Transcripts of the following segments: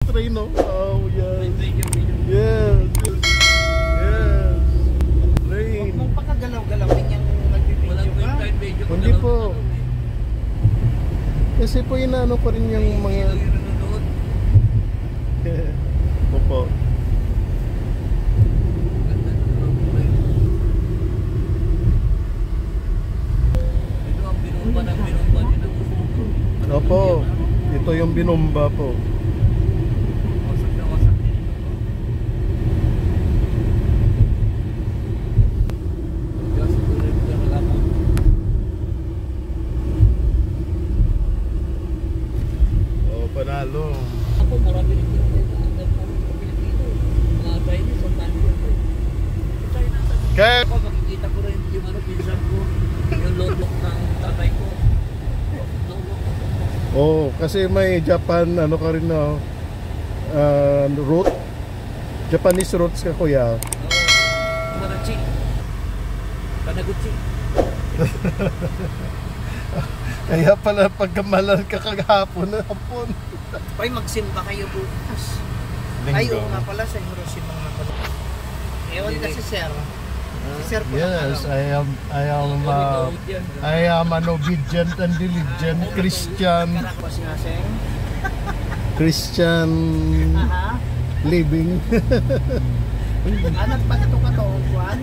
train, no? Oh, yes. Yes. Yes. Train. Huwag mong pakagalaw-galaw din yung nagbibideo ka. Hindi po. Kasi po inaano ko rin yung mga... Opo. Opo, ito yung binomba po. Oh, panalo. Ako marami rin mga Chinese ang tanda ko. Kaya Ako makikita ko rin yung pinsan ko, yung lolok ng tatay ko. oh, kasi may Japan ano ka rin na root. Japanese roots ka kuya. Marachi. Panaguchi. Kaya pala pagkamalan ka kagahapon na hapon. Ay, magsimba kayo bukas. Ay, oo nga pala sa Hiroshima nga pala. Ewan kasi sir. Si sir po Yes, I am an obedient and diligent Christian. Christian living. Anak pa ito ka to, Juan?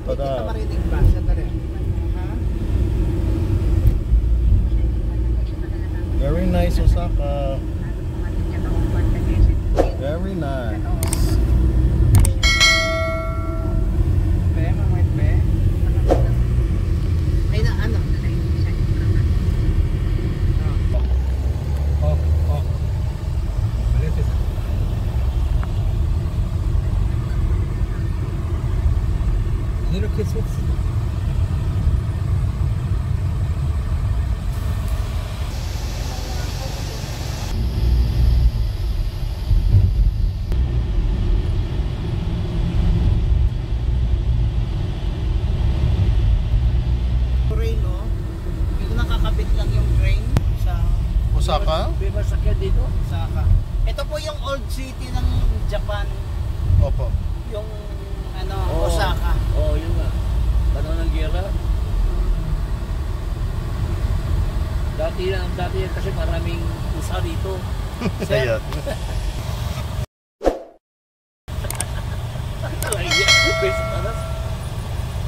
Kita marinig ba? Sa tari? Very nice, Osaka. Very nice. Be, mamait be. Ay na, ano? 이렇게 속 Train, no? Yung nakakabit lang yung train sa Osaka? may masakyan dito. Osaka. Ito po yung old city ng Japan, Opo. yung ano, Osaka. Oo, yun nga. Panahon ng giyera. Dati kasi maraming usa dito. Ayan.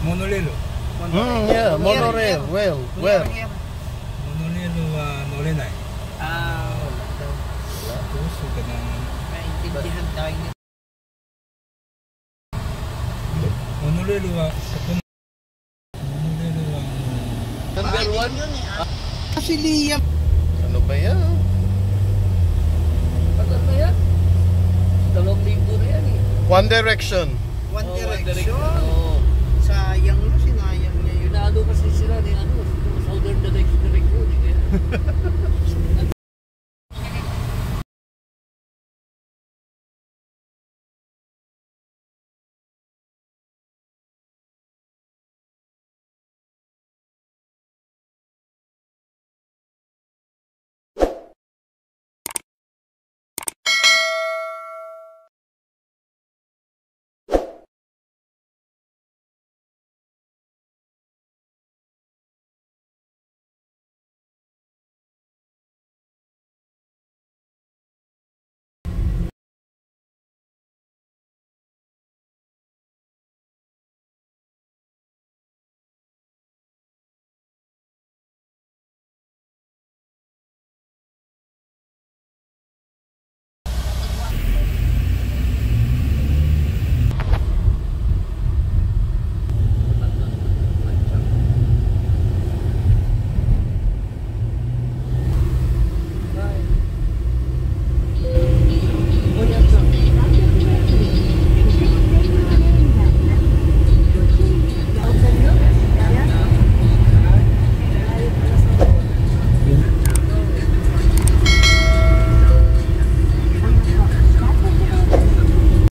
Monorail. Yeah, monorail. Well. Monorailは乗れない。 Wala daw. どうしようかな。 Maintindihan tayo nito. Monorail はこのモノレールは Number one. Yun eh. Kasi Liam. Ano ba yan? Tagal na yan. 2,000 na yan eh. One Direction. One Oh, One Direction. Direction.